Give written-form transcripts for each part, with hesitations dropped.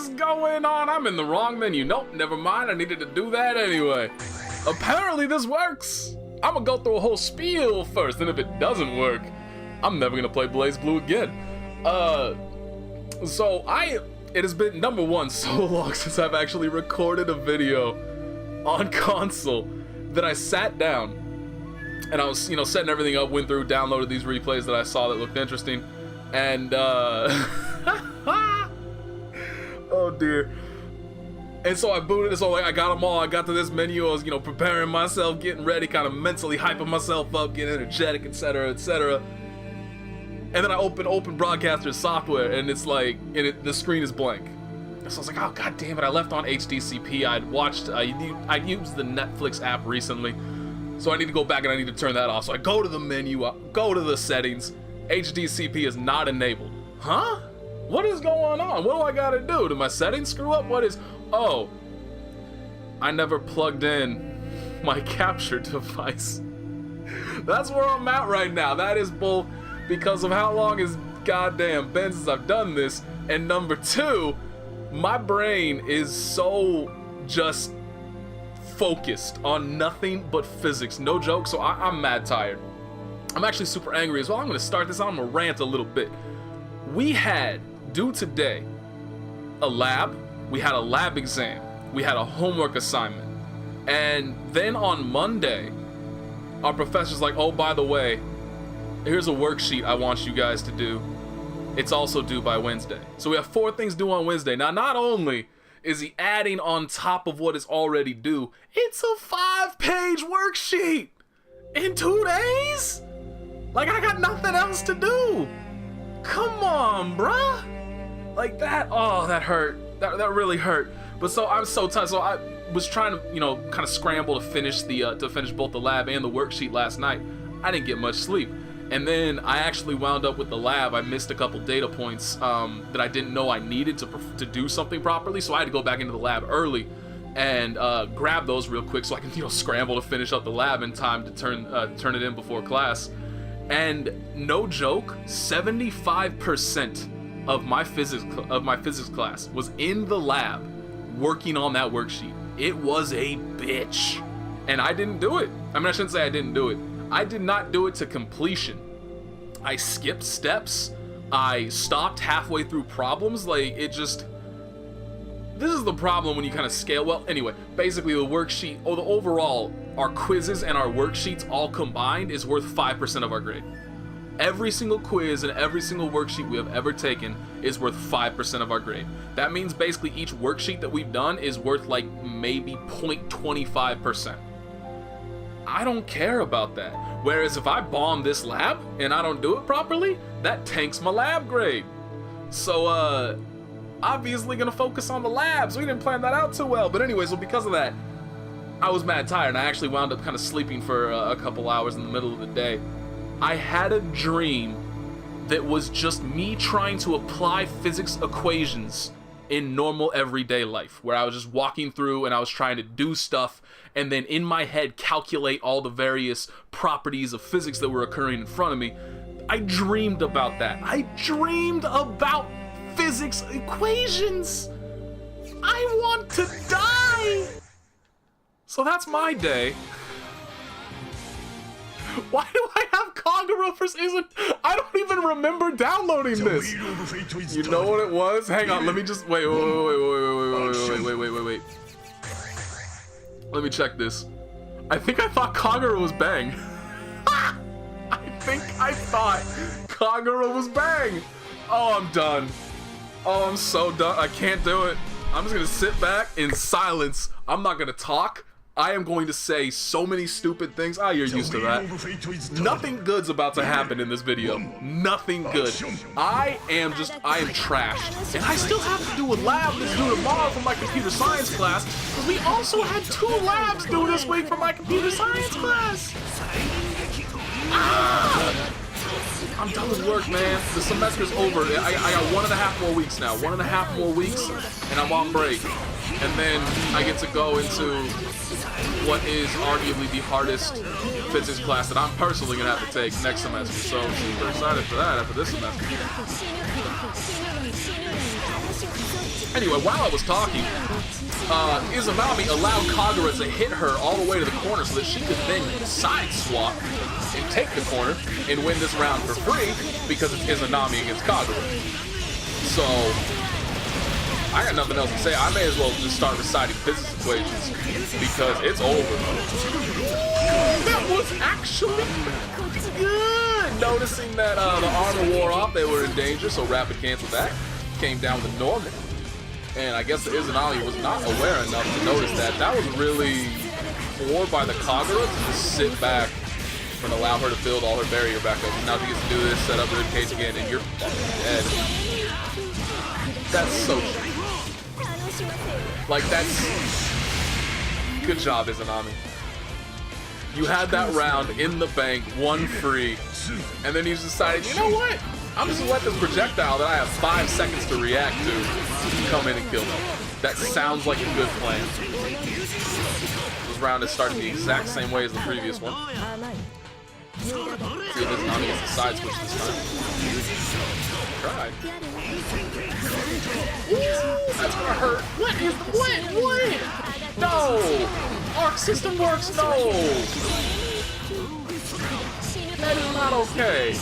is going on? I'm in the wrong menu. Nope, never mind. I needed to do that anyway. Apparently this works. I'm gonna go through a whole spiel first, and if it doesn't work, I'm never gonna play BlazBlue again. It has been, number one, so long since I've actually recorded a video on console that I sat down and I was, setting everything up, went through, downloaded these replays that I saw that looked interesting, and, oh dear. And so I booted it, so I got them all, I got to this menu, I was, preparing myself, getting ready, kind of mentally hyping myself up, getting energetic, etc., etc. And then I open Broadcaster's software, and it's like, the screen is blank. So I was like, oh god damn it! I left on HDCP. I used the Netflix app recently, so I need to go back and I need to turn that off. So I go to the menu, go to the settings. HDCP is not enabled. Huh? What is going on? What do I gotta do? Did my settings screw up? What is? Oh, I never plugged in my capture device. That's where I'm at right now. That is bull. Because of how long has goddamn been since I've done this, and number two, my brain is so just focused on nothing but physics, no joke. So I'm mad tired. I'm actually super angry as well. I'm gonna start this out, I'm gonna rant a little bit. We had, due today, a lab, we had a lab exam, we had a homework assignment, and then on Monday, our professor's like, oh, by the way, here's a worksheet I want you guys to do. It's also due by Wednesday. So we have 4 things due on Wednesday. Now, not only is he adding on top of what is already due, it's a 5-page worksheet in 2 days? Like, I got nothing else to do. Come on, bruh. Like that, oh, that hurt. That really hurt. But so I'm so tired. So I was trying to, kind of scramble to finish both the lab and the worksheet last night. I didn't get much sleep. And then I actually wound up with the lab. I missed a couple data points that I didn't know I needed to do something properly, so I had to go back into the lab early and grab those real quick so I can scramble to finish up the lab in time to turn it in before class. And no joke, 75% of my physics class was in the lab working on that worksheet. It was a bitch, and I didn't do it. I mean, I shouldn't say I didn't do it. I did not do it to completion. I skipped steps. I stopped halfway through problems. Like, it just... This is the problem when you kind of scale. Well, anyway, basically the worksheet, the overall, our quizzes and our worksheets all combined is worth 5% of our grade. Every single quiz and every single worksheet we have ever taken is worth 5% of our grade. That means basically each worksheet that we've done is worth like maybe 0.25%. I don't care about that. Whereas if I bomb this lab and I don't do it properly, that tanks my lab grade. So, obviously gonna focus on the labs. We didn't plan that out too well. But anyway, so because of that, I was mad tired, and I actually wound up kind of sleeping for a couple hours in the middle of the day. I had a dream that was just me trying to apply physics equations in normal everyday life, where I was just walking through and I was trying to do stuff and then in my head calculate all the various properties of physics that were occurring in front of me. I dreamed about that. I dreamed about physics equations. I want to die. So that's my day. Why do I have Kagura for season? I don't even remember downloading this. You know what it was? Hang on, let me just wait. Let me check this. I think I thought Kagura was bang. I thought Kagura was bang. Oh, I'm done. Oh, I'm so done. I can't do it. I'm just gonna sit back in silence. I'm not gonna talk. I am going to say so many stupid things. Ah, you're used to that. Nothing good's about to happen in this video. Nothing good. I am trashed. And I still have to do a lab that's due tomorrow for my computer science class, because we also had 2 labs due this week for my computer science class. Ah! I'm done with work, man. The semester's over. I got 1.5 more weeks now. 1.5 more weeks, and I'm on break. And then I get to go into what is arguably the hardest physics class that I'm personally gonna have to take next semester. So I'm super excited for that after this semester. Anyway, while I was talking, Izanami allowed Kagura to hit her all the way to the corner so that she could then side swap and take the corner and win this round for free because it's Izanami against Kagura. So, I got nothing else to say. I may as well just start reciting business equations because it's over. That was actually good! Noticing that the armor wore off, they were in danger, so rapid canceled that. Came down to normal. And I guess the Izanami was not aware enough to notice that. That was really poor by the Kagura to just sit back and allow her to build all her barrier back up. Now she gets to do this, set up the ribcage again, and you're fucking dead. That's so cheap. Like, that's... Good job, Izanami. You had that round in the bank, one free, and then you decided, you know what? I'm just gonna let this projectile that I have 5 seconds to react to come in and kill me. That sounds like a good plan. This round is starting the exact same way as the previous one. See if this Nami gets the side switch this time. Try. Ooh, that's gonna hurt. What is what? No! Arc system works, no! That is not okay.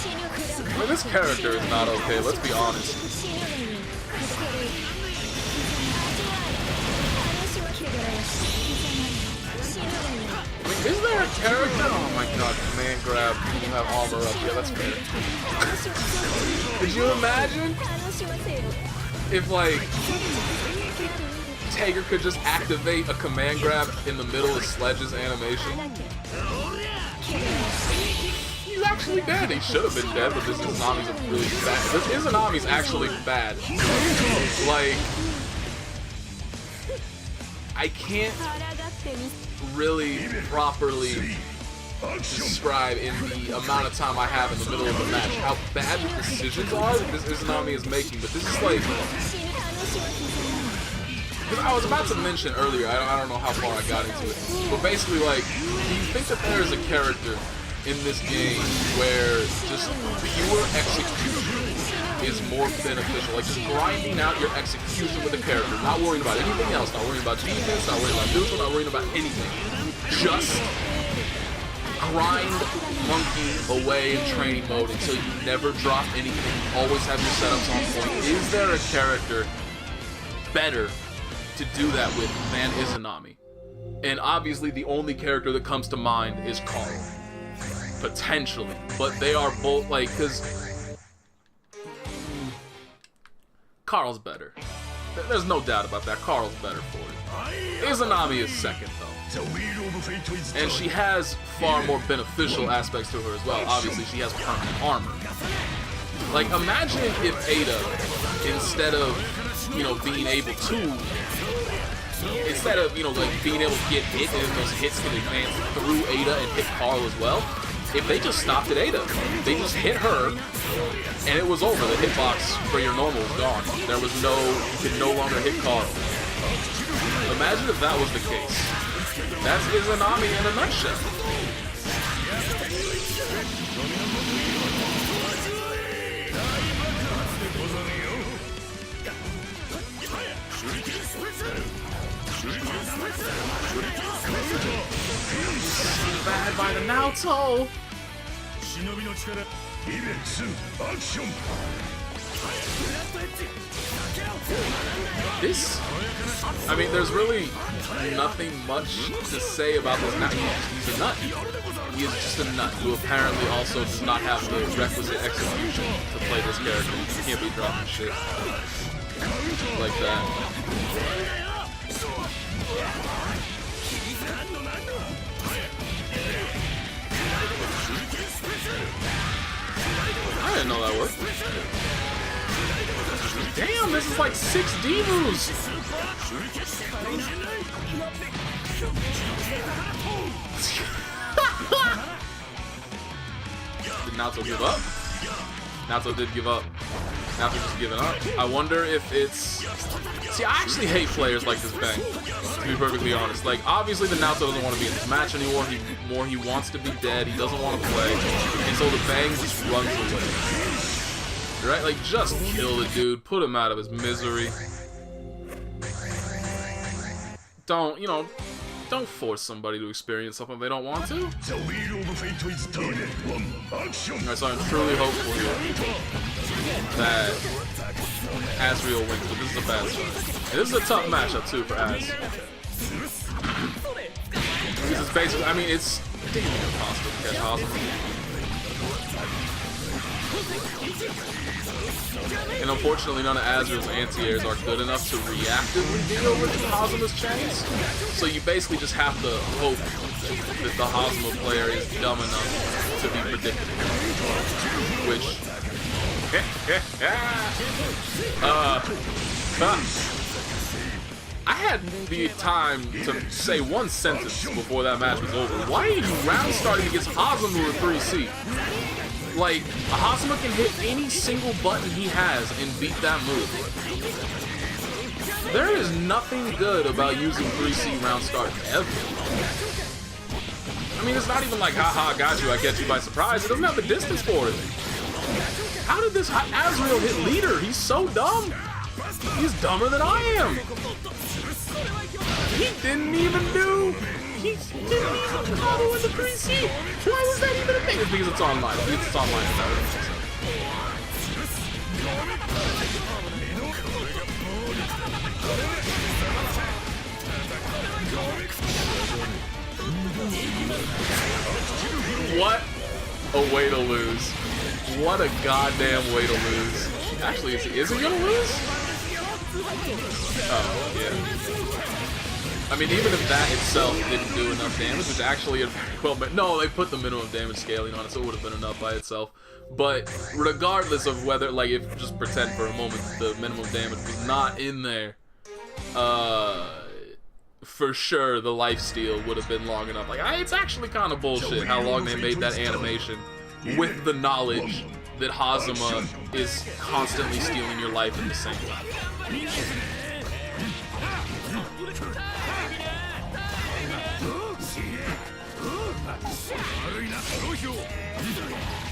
I mean, this character is not okay, let's be honest. I mean, is there a character? Oh my god, command grab, you have armor up. Yeah, that's fair. Could you imagine if, like, Tager could just activate a command grab in the middle of Sledge's animation? He's actually dead. He should have been dead, but this Izanami's really bad. This Izanami's actually bad. Like, I can't really properly describe in the amount of time I have in the middle of the match how bad the decisions are that this Izanami is making. But this is like... I was about to mention earlier, I don't know how far I got into it, but basically, like, do you think that there is a character in this game where just pure execution is more beneficial? Like, just grinding out your execution with a character, not worrying about anything else, not worrying about defense, not worrying about neutral, not worrying about anything. Just grind monkey away in training mode until you never drop anything, always have your setups on point. Is there a character better to do that with than Izanami? And obviously the only character that comes to mind is Carl. Potentially. But they are both, like, because Carl's better. There's no doubt about that. Carl's better for it. Izanami is second, though. And she has far more beneficial aspects to her as well. Obviously, she has permanent armor. Like, imagine if Ada, instead of, you know, being able to, like, being able to get hit and those hits can advance through Ada and hit Carl as well, if they just stopped at Ada, they just hit her, and it was over. The hitbox for your normal was gone. There was no, you could no longer hit Carl. Imagine if that was the case. That's Izanami in a nutshell. Bad by the Naoto. This, I mean, there's really nothing much to say about this nut. He's a nut. He is just a nut who apparently also does not have the requisite execution to play this character. He can't be dropping shit like that. I didn't know that worked. Damn, this is like 6 D moves! Did Naoto give up? Naoto did give up. Naoto just giving up. I wonder if it's... See, I actually hate players like this Bang, to be perfectly honest. Like, obviously the Naoto doesn't want to be in this match anymore. He wants to be dead. He doesn't want to play. And so the Bang just runs away. Right? Like, just kill the dude. Put him out of his misery. don't, you know, don't force somebody to experience something they don't want to. Alright, so I'm truly hopeful here that Azrael wins, but this is a bad start. And this is a tough matchup too for Az. This is basically, I mean, it's damn impossible to catch Hazama. And unfortunately, none of Azrael's anti-airs are good enough to reactively deal with Hazama's chains. So you basically just have to hope that the Hazama player is dumb enough to be predictable. Which... I had the time to say one sentence before that match was over. Why are you round starting against Hazama with 3C? Like, Hazama can hit any single button he has and beat that move. There is nothing good about using 3C round start ever. I mean, it's not even like, haha, got you, I catch you by surprise. It doesn't have the distance for it. How did this Azrael hit leader? He's so dumb. He's dumber than I am. He didn't even combo with the 3C. Why was that even a thing? It's because it's online. It's online. What a way to lose. What a goddamn way to lose. Actually, is he gonna lose? Oh, yeah. I mean, even if that itself didn't do enough damage, which actually, well, no, they put the minimum damage scaling on it, so it would have been enough by itself. But regardless of whether, like, if just pretend for a moment the minimum damage was not in there, for sure the lifesteal would have been long enough. Like, it's actually kind of bullshit how long they made that animation with the knowledge that Hazama is constantly stealing your life in the same way.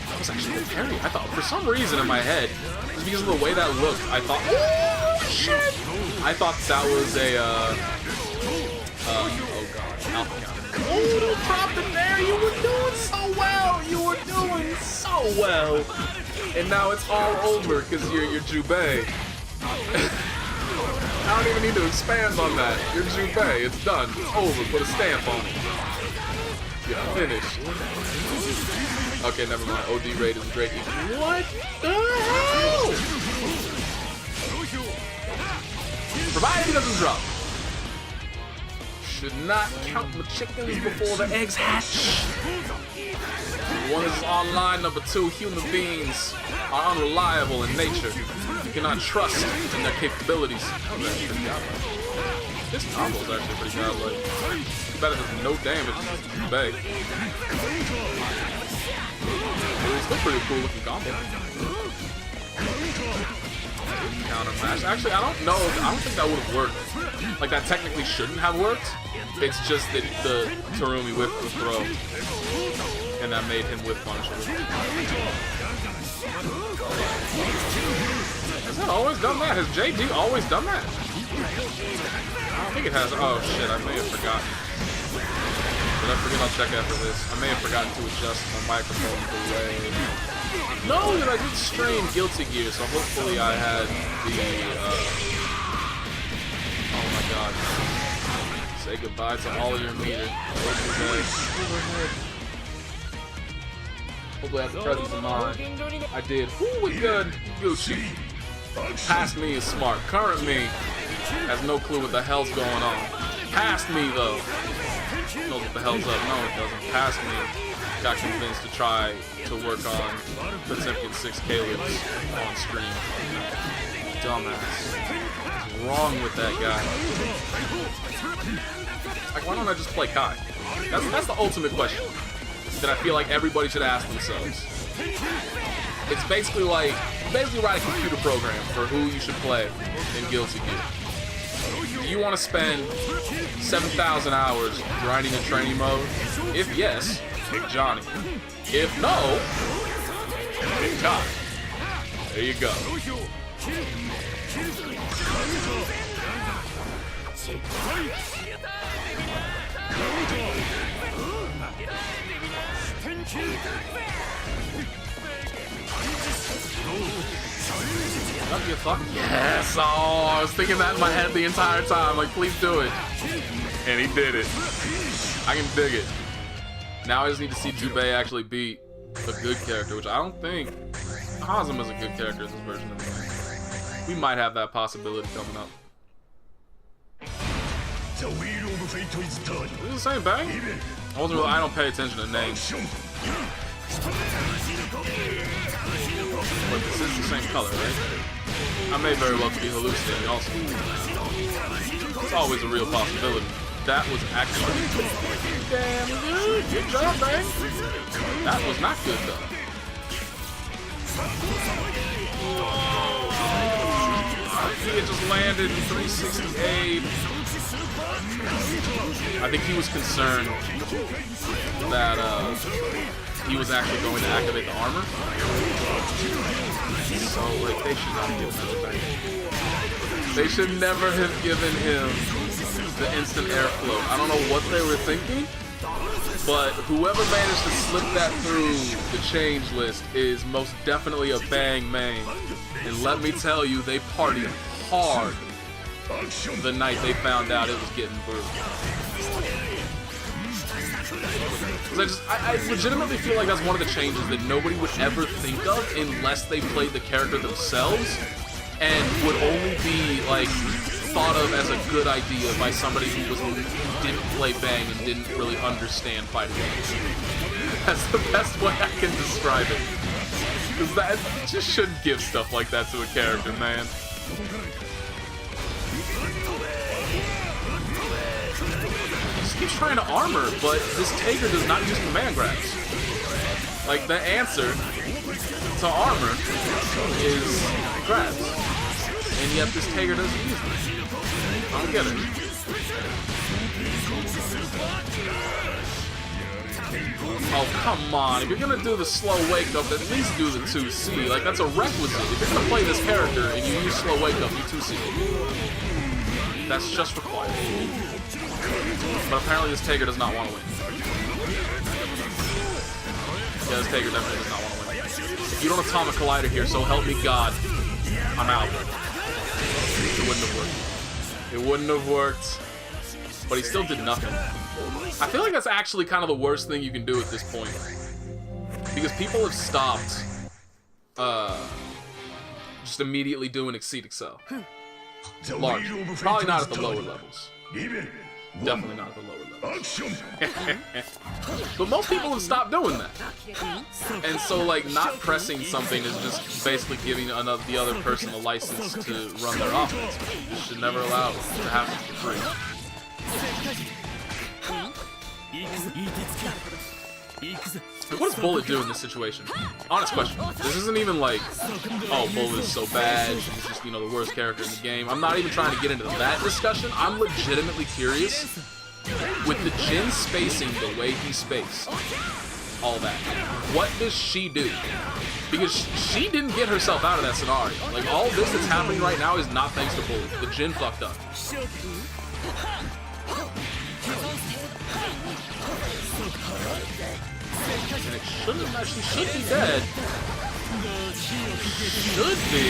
That was actually a parry. I thought, for some reason in my head, just because of the way that looked, I thought, oh shit! I thought that was a, oh god, alpha counter. Oh, dropped it there! You were doing so well! You were doing so well! And now it's all over because you're Jubei. I don't even need to expand on that. You're Jubei. It's done. It's over. Put a stamp on it. You're finished. Okay, never mind. OD rate is great. What the hell? Provided he doesn't drop. Should not count the chickens before the eggs hatch. One is online, number two, human beings are unreliable in nature. You cannot trust in their capabilities. This combo is actually pretty godlike. Better than no damage. Bang. It's still pretty cool looking combo. Counter mash. Actually, I don't know. I don't think that would have worked. Like, that technically shouldn't have worked. It's just that the Terumi whipped the throw. And that made him whip punish. Has that always done that? Has JD always done that? I don't think it has. Oh shit, I may have forgotten. Did I forget? I'll check after this. I may have forgotten to adjust my microphone delay. No, that I did stream Guilty Gear, so hopefully I had the, oh my god. Say goodbye to all of your meter. Hopefully I have the presence of mind. I did. Ooh, we good. Gucci. Past me is smart. Current me has no clue what the hell's going on. Past me, though, knows what the hell's up. No, it doesn't. Past me got convinced to try to work on Potemkin 6 Caleb's on screen. Dumbass. What's wrong with that guy? Like, why don't I just play Kai? That's the ultimate question that I feel like everybody should ask themselves. It's basically like, write a computer program for who you should play in Guilty Gear. Do you want to spend 7,000 hours grinding in training mode? If yes, pick Johnny. If no, pick Kai. There you go. That'd be a fuck. Yes! Oh, I was thinking that in my head the entire time. Like, please do it. And he did it. I can dig it. Now I just need to see Jubei actually beat a good character, which I don't think Hazama's a good character in this version of the game. We might have that possibility coming up. Is this the same bang? I don't pay attention to names. But this is the same color, right? I may very well be hallucinating also. It's always a real possibility. That was actually damn good. Good job, man. That was not good, though. It just landed 368. I think he was concerned that he was actually going to activate the armor. So, like, they should not have given him that. They should never have given him the instant airflow. I don't know what they were thinking, but whoever managed to slip that through the change list is most definitely a bang main. And let me tell you, they partied hard the night they found out it was getting through. Because I legitimately feel like that's one of the changes that nobody would ever think of unless they played the character themselves, and would only be like thought of as a good idea by somebody who didn't play Bang and didn't really understand fighting games. That's the best way I can describe it. Because that just shouldn't give stuff like that to a character, man. He keeps trying to armor, but this Taker does not use command grabs. Like, the answer to armor is grabs. And yet this Taker doesn't use them. I don't get it. Oh, come on. If you're gonna do the slow wake up, at least do the 2C. Like, that's a requisite. If you're gonna play this character and you use slow wake up, you 2C. That's just required. But apparently this Taker does not want to win. Yeah, this Taker definitely does not want to win. If you don't Atomic Collider here, so help me God, I'm out. It wouldn't have worked. It wouldn't have worked. But he still did nothing. I feel like that's actually kind of the worst thing you can do at this point. Because people have stopped just immediately doing Exceed Excel. Large. Probably not at the lower levels. Definitely not at the lower levels. But most people have stopped doing that. And so, like, not pressing something is just basically giving the other person a license to run their offense. You should never allow it to happen for free. What does Bullet do in this situation? Honest question. This isn't even like, oh, Bullet is so bad, she's just, you know, the worst character in the game. I'm not even trying to get into that discussion. I'm legitimately curious. With the Jin spacing the way he spaced, all that, what does she do? Because she didn't get herself out of that scenario. Like, all this that's happening right now is not thanks to Bullet. The Jin fucked up. And it shouldn't have, she should be dead. Should be.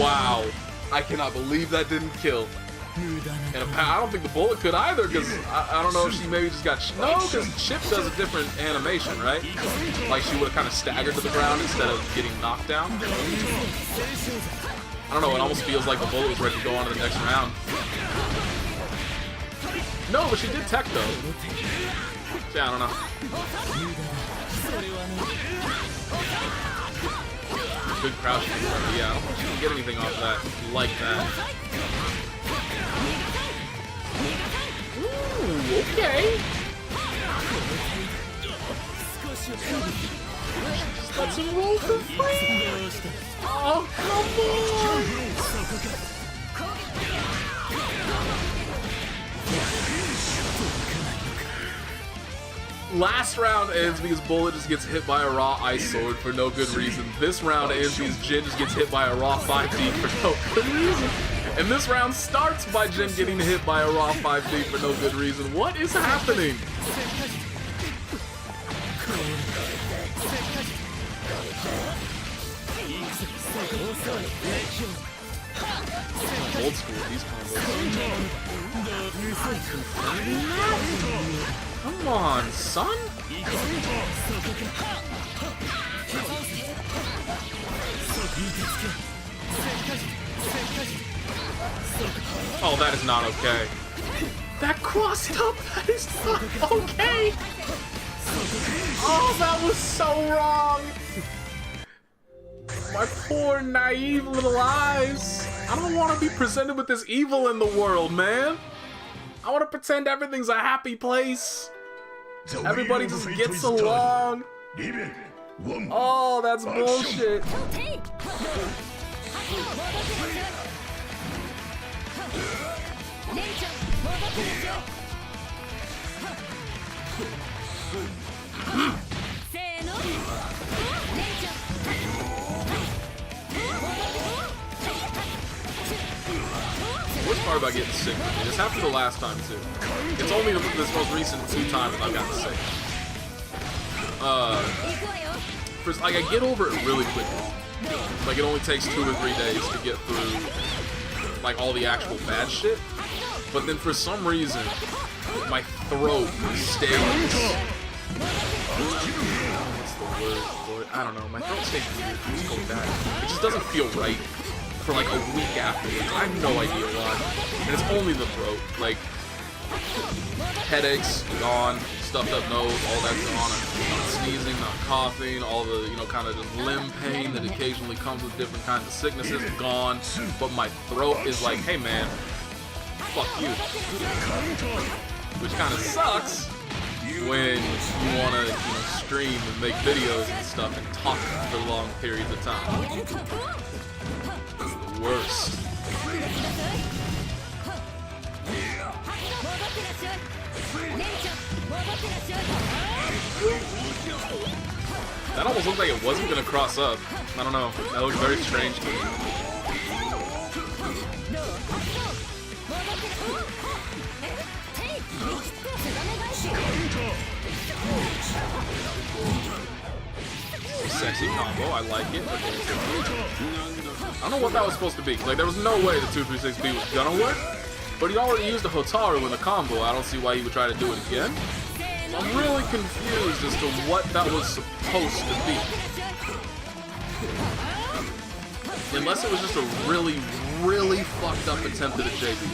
Wow. I cannot believe that didn't kill. And I don't think the Bullet could either, because I don't know if she maybe just got... No, because Chip does a different animation, right? Like, she would have kind of staggered to the ground instead of getting knocked down. I don't know, it almost feels like the Bullet was ready to go on to the next round. No, but she did tech, though. Yeah, I don't know. Good crouch. Yeah, I don't think she can get anything off of that like that. Ooh, okay. Just let him roll for free. Oh, come on. Last round ends because Bullet just gets hit by a raw ice sword for no good reason. This round ends because Jin just gets hit by a raw 5D for no good reason. And this round starts by Jin getting hit by a raw 5D for no good reason. What is happening? Old school, these combos. Come on, son! Oh, that is not okay. That crossed up, that is not okay! Oh, that was so wrong! My poor, naive little eyes. I don't want to be presented with this evil in the world, man. I want to pretend everything's a happy place. Everybody just gets along. Oh, that's bullshit. Worst part about getting sick, this happened the last time too. It's only this most recent 2 times I've gotten sick. First, like, I get over it really quickly. Like, it only takes 2 or 3 days to get through, like, all the actual bad shit. But then for some reason, my throat stays. What's the word for it? I don't know. My throat stays weird. It's going bad. It just doesn't feel right for like a week afterwards. I have no idea why. And it's only the throat. Like, headaches, gone. Stuffed up nose, all that's gone. I'm not sneezing, not coughing. All the, you know, kind of just limb pain that occasionally comes with different kinds of sicknesses, gone. But my throat is like, hey man, fuck you. Which kind of sucks when you want to, you know, stream and make videos and stuff and talk for long periods of time. It's the worst. That almost looked like it wasn't going to cross up. I don't know. That looked very strange to me. Sexy combo, I like it. I don't know what that was supposed to be. Like, there was no way the 236B was gonna work, but he already used a Hotaru in the combo. I don't see why he would try to do it again. So I'm really confused as to what that was supposed to be. Unless it was just a really, really fucked up attempt at a JB.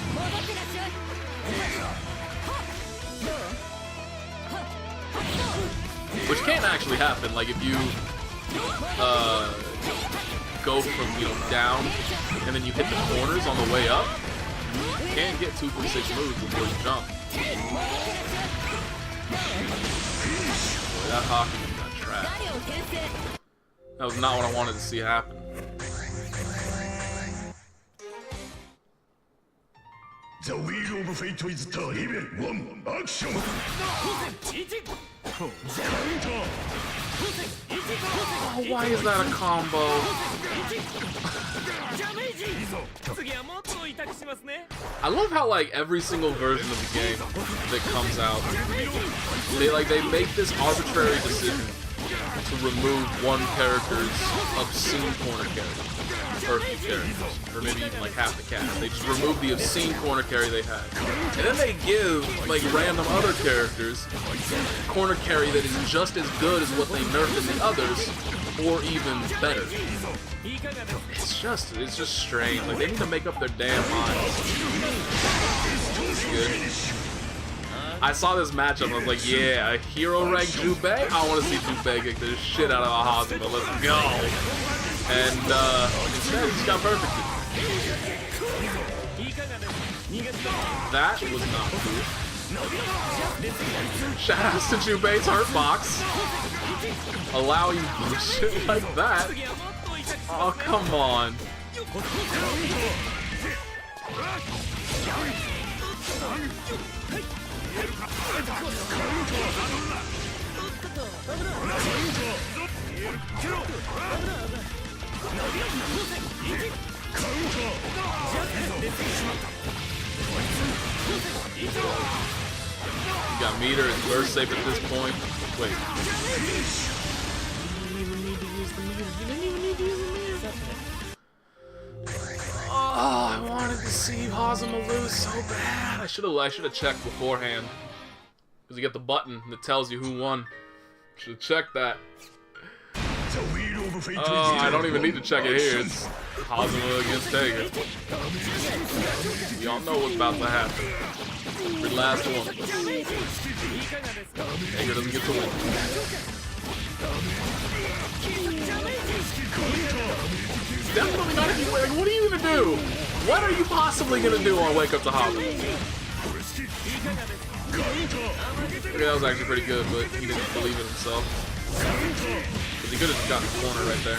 Which can't actually happen. Like, if you go from, you know, down and then you hit the corners on the way up, you can't get 246 moves before you jump. Boy, that Hakumen got trapped. That was not what I wanted to see happen. The wheel of fate is turned. 1 action. Oh, why is that a combo? I love how, like, every single version of the game that comes out, they make this arbitrary decision to remove one character's obscene corner carry, or a few characters, or maybe even like half the cast. They just remove the obscene corner carry they had, and then they give like random other characters corner carry that is just as good as what they nerfed in the others, or even better. It's just strange. Like, they need to make up their damn minds. It's good. I saw this matchup and I was like, yeah, a hero rank Jubei? I want to see Jubei kick the shit out of a Hazama. Let's go. And instead, he just got perfect. That was not cool. Shoutouts to Jubei's hurt box. Allowing shit like that. Oh, come on. You got meter and burst safe at this point. Wait. Oh, I wanted to see Hazama lose so bad. I should have checked beforehand. Because you get the button that tells you who won. Should have checked that. Oh, I don't even need to check it here. It's Hazama against Tega. Y'all know what's about to happen. The last one. Tega doesn't get to win. Definitely not if you win. What are you gonna do? What are you possibly gonna do on Wake Up to Hazama? Okay, that was actually pretty good, but he didn't believe in himself. Because he could have just gotten the corner right there.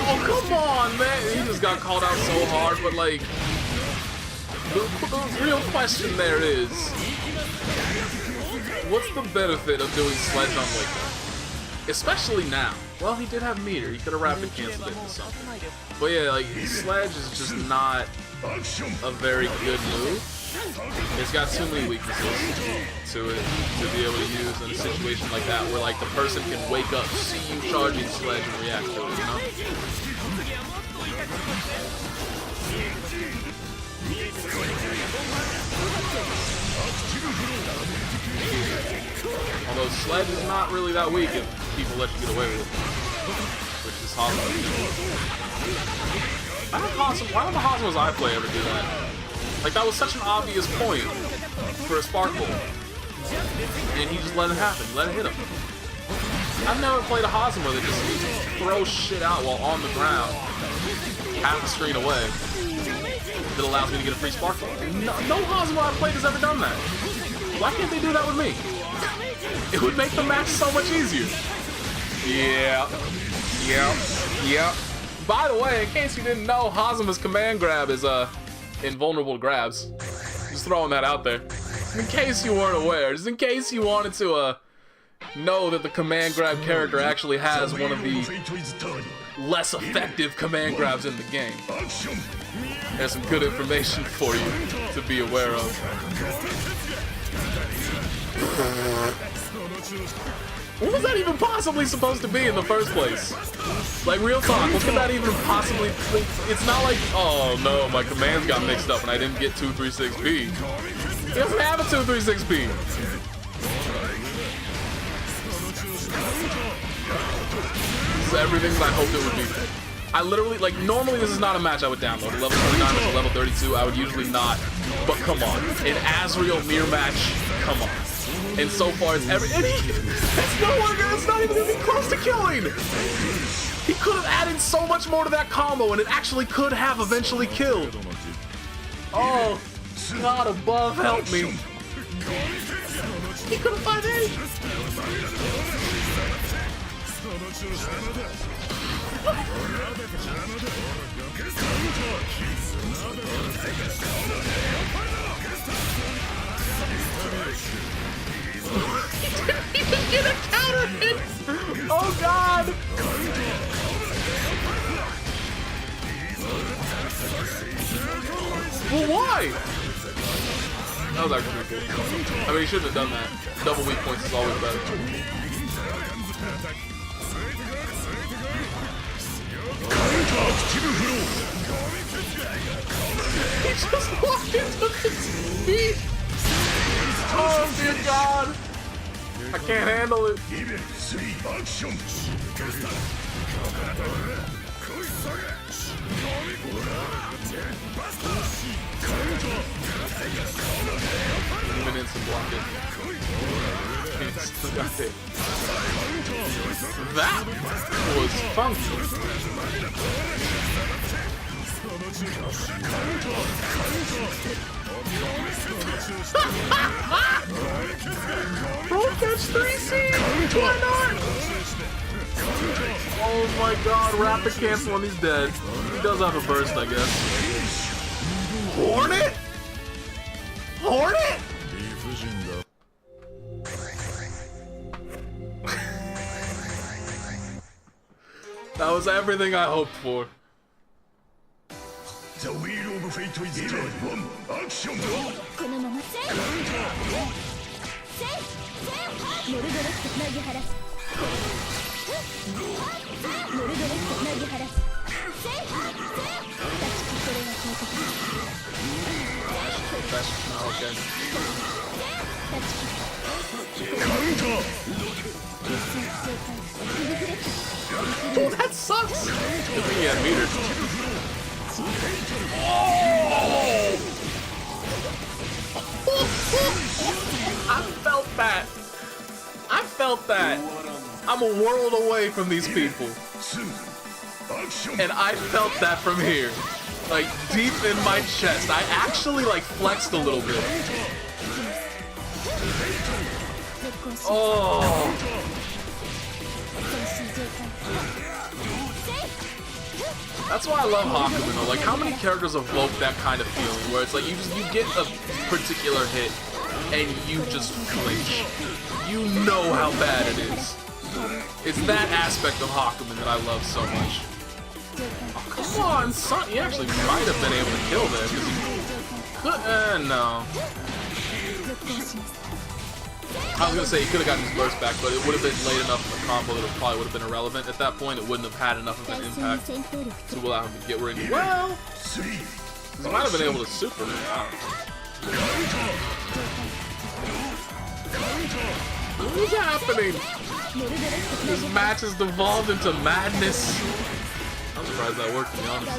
Oh, come on, man! He just got called out so hard, but like... The real question there is... What's the benefit of doing Sledge on Wake Up? Especially now. Well, he did have meter. He could have rapid canceled it into something. But yeah, like, Sledge is just not a very good move. It's got too many weaknesses to it to be able to use in a situation like that where, like, the person can wake up, see you charging Sledge and react to it, you know? Although Sledge is not really that weak if people let you get away with it. Which is Hazama. Why don't the Hazamas I play ever do that? Like, that was such an obvious point for a Sparkle. And he just let it happen, let it hit him. I've never played a Hazama that just throws shit out while on the ground, half the screen away, that allows me to get a free Sparkle. No Hazama I've played has ever done that. Why can't they do that with me? It would make the match so much easier. Yeah. By the way, in case you didn't know, Hazama's command grab is invulnerable to grabs. Just throwing that out there. In case you weren't aware, just in case you wanted to know that the command grab character actually has one of the less effective command grabs in the game. There's some good information for you to be aware of. What was that even possibly supposed to be in the first place? Like, real talk, what could that even possibly... It's not like, oh no, my commands got mixed up and I didn't get 236p. He doesn't have a 236p. This is everything that I hoped it would be. I literally, like, normally this is not a match I would download. A level 29 versus level 32, I would usually not. But come on, an Azrael mirror match, come on. And so far, it's it's not even gonna be close to killing. He could have added so much more to that combo, and it actually could have eventually killed. Oh, God above, help me. He could have 5-8. He didn't even get a counter hit! Oh God! Well, why? That was actually pretty cool. I mean, he shouldn't have done that. Double weak points is always better. He just walked into his feet! Oh dear God! I can't handle it. Even instant block it. Still got it. That was funky. Roll catch 3C! Why not? Oh my god, rapid cancel when he's dead. He does have a burst, I guess. Hornet? Hornet? That was everything I hoped for. The wheel of fate is turned. Action! Okay. Oh, that sucks! Good thing he had meter. Oh! I felt that. I felt that. I'm a world away from these people. And I felt that from here. Like, deep in my chest. I actually, like, flexed a little bit. Oh. That's why I love Hakumen though. Like, how many characters evoke that kind of feeling where it's like you get a particular hit and you just flinch. You know how bad it is. It's that aspect of Hakumen that I love so much. Oh, come on, son. He actually might have been able to kill there because he could. No. I was gonna say he could have gotten his burst back, but it would have been late enough in the combo that it probably would have been irrelevant at that point. It wouldn't have had enough of an impact to allow him to get where he well. He might have been able to super him. What is happening? This match has devolved into madness. I'm surprised that worked, to be honest.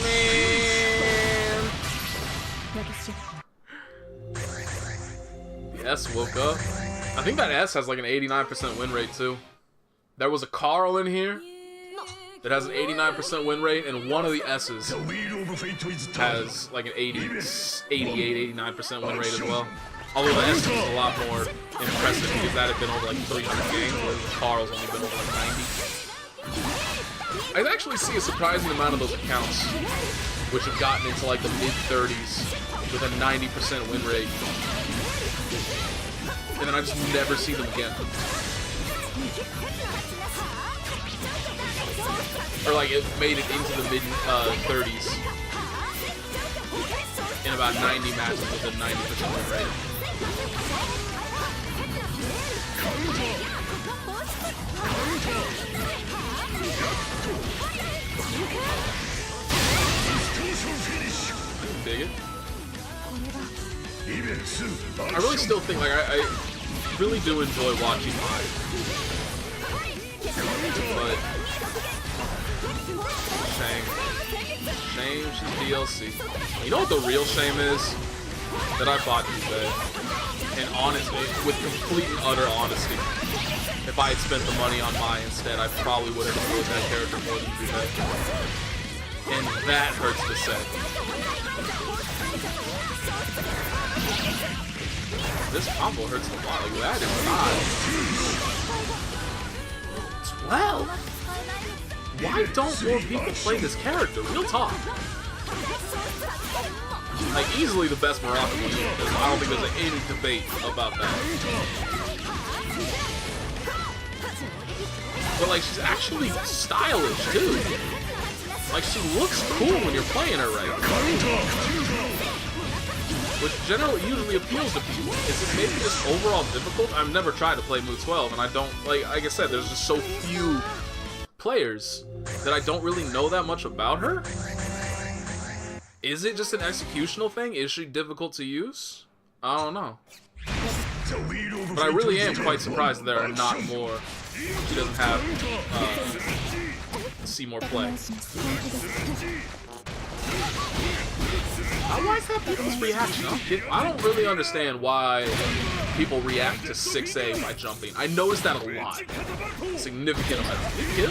Man. The S woke up. I think that S has like an 89% win rate too. There was a Carl in here that has an 89% win rate, and one of the S's has like an 88, 89% win rate as well. Although the S is a lot more impressive because that had been over like 300 games, whereas Carl's only been over like 90. I'd actually see a surprising amount of those accounts which have gotten into like the mid-30s with a 90% win rate. And then I just never see them again. Or like it made it into the mid-30s in about 90 matches with a 90% win rate. Dig it. I really still think, like, I really do enjoy watching live. But shame, she's DLC. You know what the real shame is? That I bought Jubei. And honestly, with complete and utter honesty, if I had spent the money on Mai instead, I probably would have enjoyed that character more than Jubei. And that hurts to say. This combo hurts a lot. Like, that is not. 12? Why don't more people play this character? Real talk. Like, easily the best Moroccan one. I don't think there's any debate about that. But, like, she's actually stylish, too. Like, she looks cool when you're playing her right. Which generally usually appeals to people. Is it maybe just overall difficult? I've never tried to play Mu 12, and I don't, like I said, there's just so few players that I don't really know that much about her. Is it just an executional thing? Is she difficult to use? I don't know. But I really am quite surprised there are not more. She doesn't have, see more play. Why is that people's reaction? I don't really understand why people react to 6A by jumping. I noticed that a lot. Significant amount. Kill?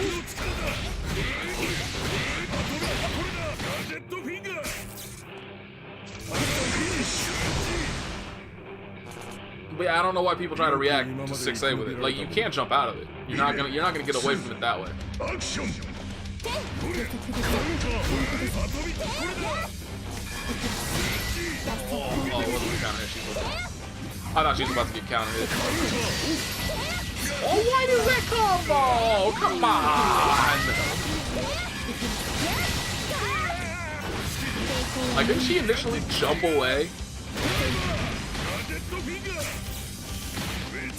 But yeah, I don't know why people try to react to 6A with it. Like, you can't jump out of it. You're not gonna get away from it that way. Action! Oh, it wasn't a counter hit. I thought she was about to get counter hit. Oh, why does that combo? Come on! Like, didn't she initially jump away?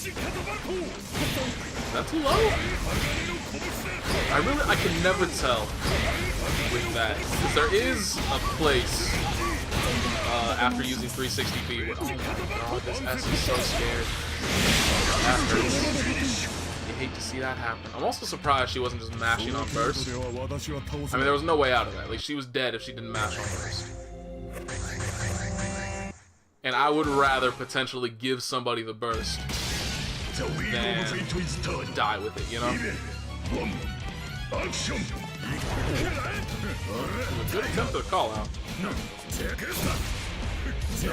Is that too low? I can never tell with that. Because there is a place after using 360 feet where, oh my god, this S is so scared. After you hate to see that happen. I'm also surprised she wasn't just mashing on burst. I mean, there was no way out of that. Like, she was dead if she didn't mash on burst. And I would rather potentially give somebody the burst than die with it, you know? A good attempt at a call out. This is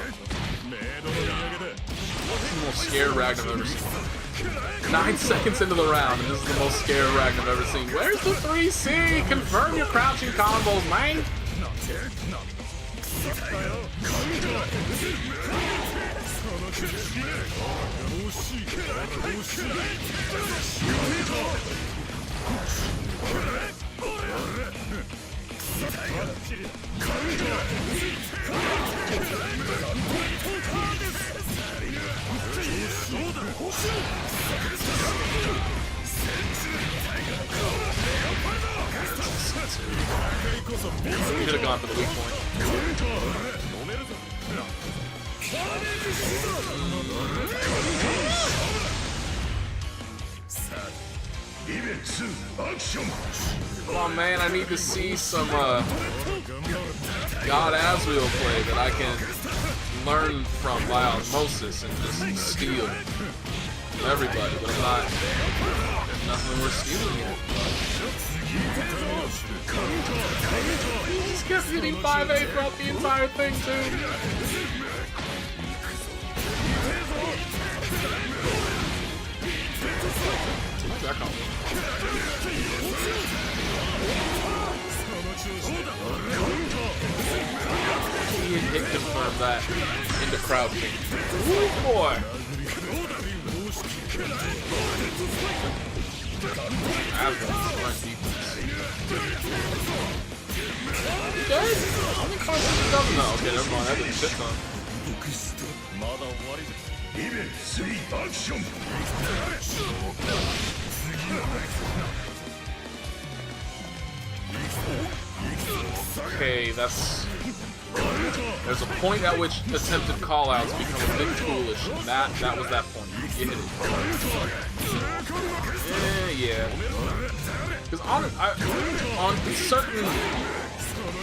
the most scared Ragna I've ever seen. 9 seconds into the round, and this is the most scared Ragna I've ever seen. Where's the 3C? Confirm your crouching combos, man! Should have gone for the weak point. Come on, man, I need to see some God Azrael play that I can learn from by osmosis and just steal from everybody, but I'm not. There's nothing worth stealing here. He just kept hitting 5A throughout the entire thing, too. That combo. He hit confirm that into crouching. Ooh, boy! Azrael's front defense. Okay? How many cards does he doesn't know? Okay, never mind. That didn't shit ton. Okay, that's... There's a point at which attempted callouts become a bit foolish, and that was that point. You hit it. Yeah. Because on certain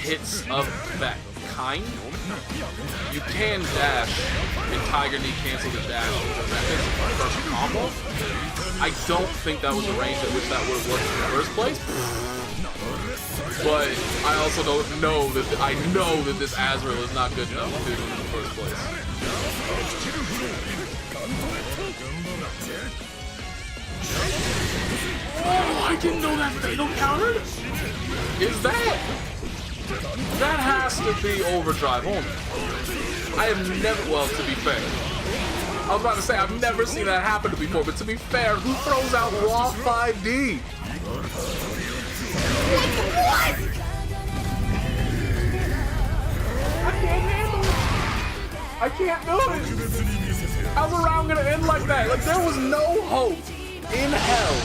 hits of that kind, you can dash and Tiger Knee cancel the dash because that makes it the first combo. I don't think that was the range at which that would have worked in the first place. But I also don't know that I know that this Azrael is not good enough to do it in the first place. Oh, I didn't know that fatal countered? Is that? That has to be overdrive only. I have never, well, to be fair, I was about to say I've never seen that happen before, but to be fair, who throws out raw 5D? What? I can't handle it. I can't do it. How's a round gonna end like that? Like, there was no hope in hell.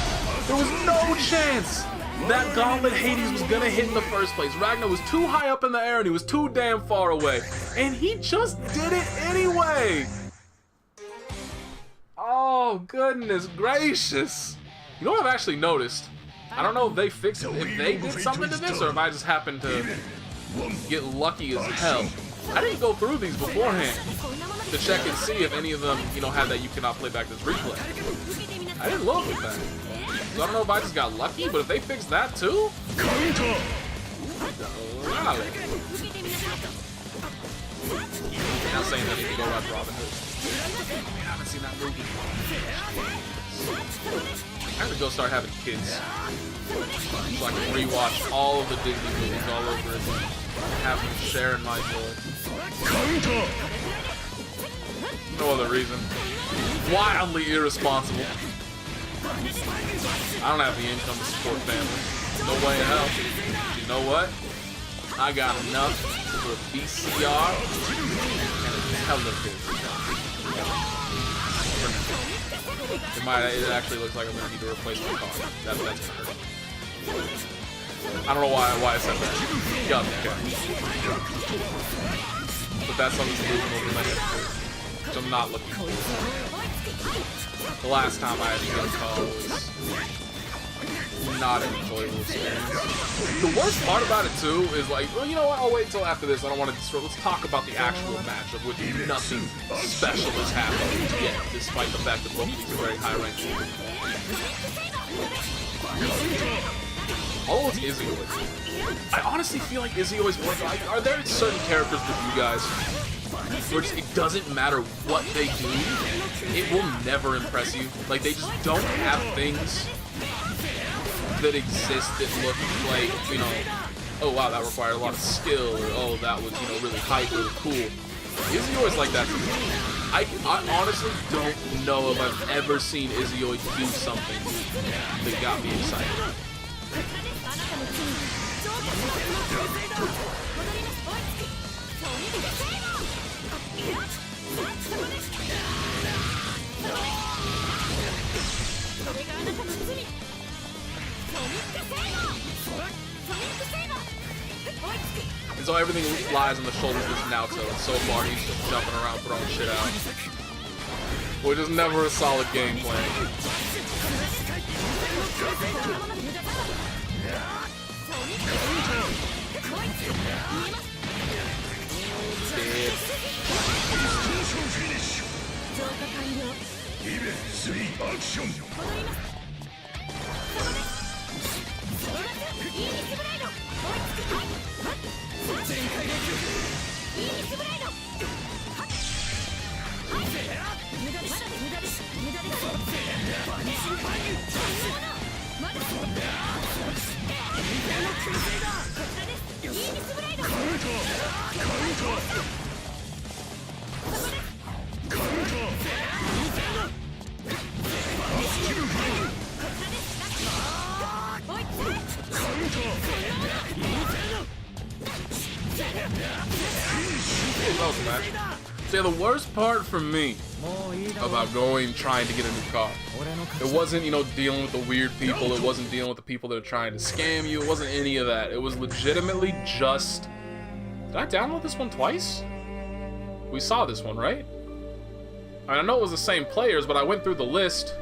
There was no chance that Gauntlet Hades was gonna hit in the first place. Ragna was too high up in the air and he was too damn far away. And he just did it anyway. Oh, goodness gracious. You know what I've actually noticed? I don't know if they fixed it, if they did something to this, or if I just happened to get lucky as hell. I didn't go through these beforehand to check and see if any of them, you know, had that you cannot play back this replay. I didn't look at that. So I don't know if I just got lucky, but if they fixed that too? Wow. Not saying that he can go after Robin Hood. seen that movie. I have to go start having kids, so I can rewatch all of the Disney movies all over again. Have them sharing my joy. No other reason. Wildly irresponsible. I don't have the income to support family. No way in hell. But you know what? I got enough for a VCR and a television. It actually looks like I'm gonna need to replace my car. That's gonna hurt. I don't know why I said that. Yeah, okay. But that's something to move over my head for, which I'm not looking for. The last time I had to get a car was not an enjoyable experience. The worst part about it too is like, well, you know what? I'll wait until after this. I don't want to destroy. Let's talk about the actual match, of which nothing special has happened yet, despite the fact that both of these are very high-ranked people. Oh, it's Izayoi. I honestly feel like Izayoi's more. Like, are there certain characters with you guys where just, it doesn't matter what they do, it will never impress you? Like, they just don't have things that exist that look like, you know, oh wow, that required a lot of skill, or oh, that was, you know, really hype or cool. Izayoi's like that to me. I honestly don't know if I've ever seen Izayoi do something that got me excited. And so everything lies on the shoulders of this Naoto, and so far he's just jumping around, throwing shit out. Which is never a solid game plan. So yeah, the worst part for me about trying to get a new car, it wasn't, you know, dealing with the weird people, it wasn't dealing with the people that are trying to scam you, it wasn't any of that. It was legitimately just, did I download this one twice? We saw this one, right? I know it was the same players, but I went through the list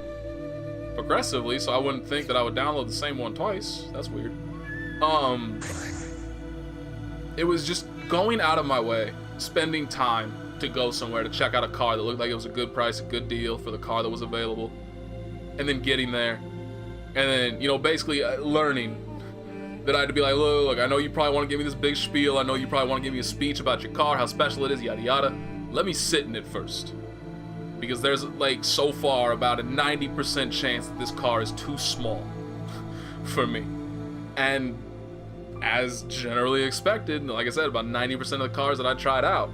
progressively, so I wouldn't think that I would download the same one twice. That's weird. It was just going out of my way, spending time to go somewhere to check out a car that looked like it was a good price, a good deal for the car that was available, and then getting there, and then, you know, basically learning that I had to be like, look, I know you probably want to give me this big spiel, I know you probably want to give me a speech about your car, how special it is, yada yada. Let me sit in it first, because there's, like, so far about a 90% chance that this car is too small for me. And as generally expected, like I said, about 90% of the cars that I tried out,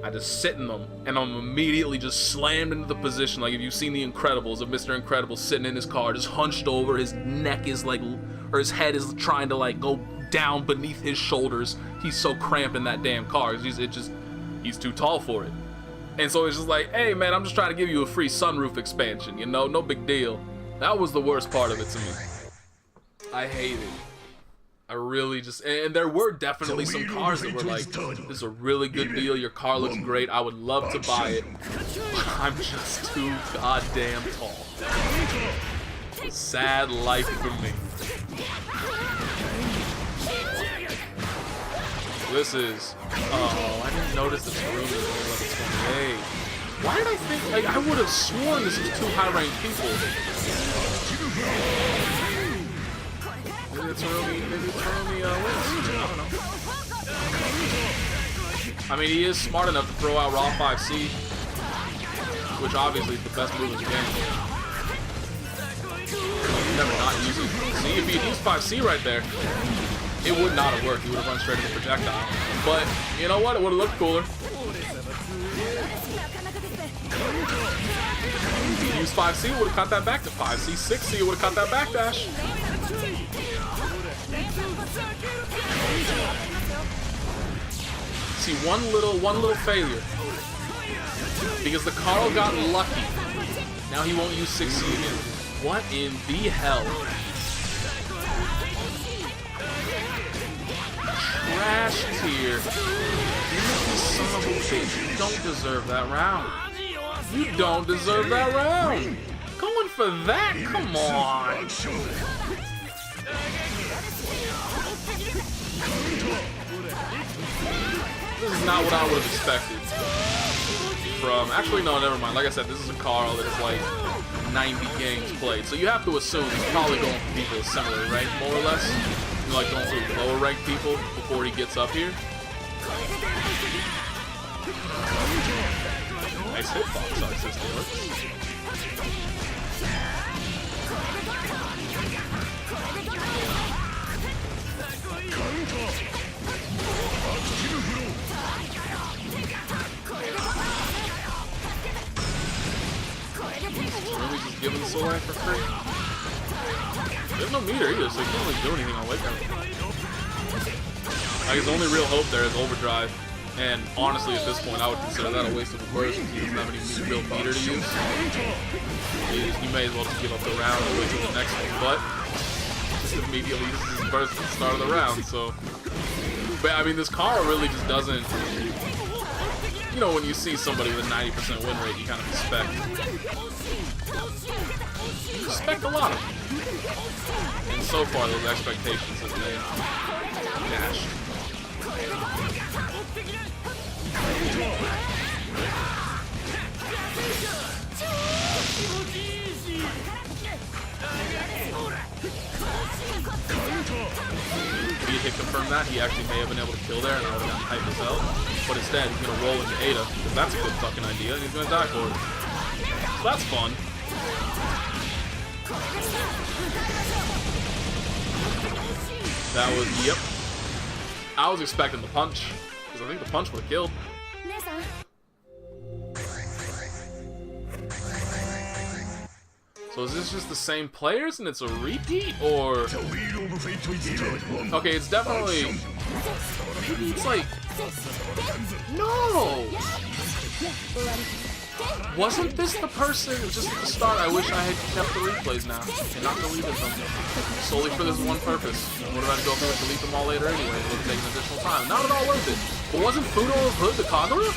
I just sit in them, and I'm immediately just slammed into the position. Like, if you've seen The Incredibles, of Mr. Incredible sitting in his car, just hunched over, his neck is like, or his head is trying to like go down beneath his shoulders. He's so cramped in that damn car. He's too tall for it. And so it's just like, hey man, I'm just trying to give you a free sunroof expansion, you know, no big deal. That was the worst part of it to me. I hate it. I really just, and there were definitely some cars that were like, this is a really good deal, your car looks great, I would love to buy it, but I'm just too goddamn tall. Sad life for me. This is, oh, I didn't notice the Terumi was only level 28. Why did I think, like, I would have sworn this was two high-ranked people. Maybe the Terumi wins. I don't know. I mean, he is smart enough to throw out Raw 5C. which obviously is the best move in the game. Never not use it. See, if he used 5C right there, it would not have worked. He would have run straight into the projectile. But you know what? It would have looked cooler. If he used 5C, it would have caught that back to 5C. 6C, it would have caught that backdash. See, one little failure. Because the Carl got lucky. Now he won't use 6C again. What in the hell? Trash tier. You son of a bitch. You don't deserve that round. You don't deserve that round. Going for that? Come on. This is not what I would have expected from... Actually, no, never mind. Like I said, this is a Carl that is like 90 games played. So you have to assume he's probably going for people similar rank, more or less. Like going for lower ranked people before he gets up here. Nice hitbox, our system works. Really just giving the soul for free? There's no meter either, so he can't really do anything on Wake Up. Like, his only real hope there is Overdrive. And honestly, at this point, I would consider that a waste of a burst because he doesn't have any real meter to use. He may as well just give up the round and wait till the next one. But just immediately uses his burst at the start of the round, so... But, I mean, this car really just doesn't... You know, when you see somebody with a 90% win rate, you kind of expect... You expect a lot of them. And so far, those expectations have been dashed. If he had confirmed that, he actually may have been able to kill there and I would have gotten hyped as hell. But instead, he's going to roll into Ada, because that's a good fucking idea, and he's going to die for it. So that's fun. That was, yep. I was expecting the punch, because I think the punch would have killed. So is this just the same players and it's a repeat, or... Okay, it's definitely... It's like... No! Wasn't this the person just at the start? I wish I had kept the replays now and not deleted them. Solely for this one purpose. What if I had to go through and delete them all later anyway? It would have taken additional time. Not at all worth it. But wasn't Fudo of Hood the Kagura?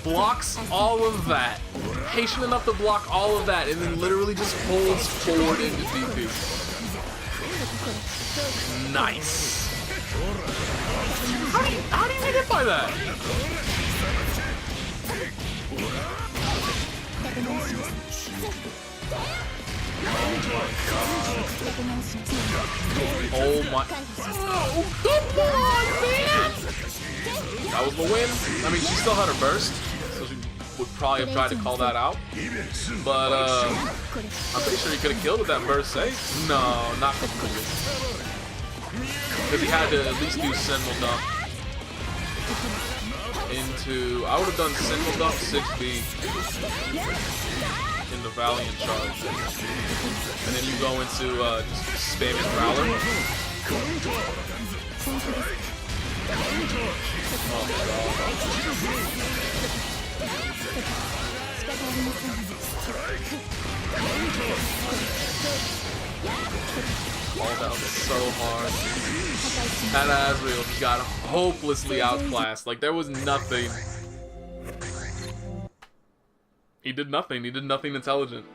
Blocks all of that. Patient enough to block all of that and then literally just holds forward into DP. Nice. How do you get hit by that? Oh my... Oh, come on, man! That was the win. I mean, she still had her burst, so she would probably have tried to call that out. But, I'm pretty sure he could have killed with that burst save. No, not completely. Because he had to at least do single dump into... I would have done single dump 6B in the Valiant charge. And then you go into just spamming Growler. Oh my god. Oh, that was so hard. That Azrael got hopelessly outclassed. Like, there was nothing. He did nothing. He did nothing intelligent.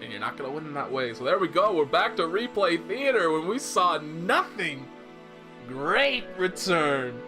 And you're not going to win in that way. So there we go. We're back to replay theater when we saw nothing. Great return.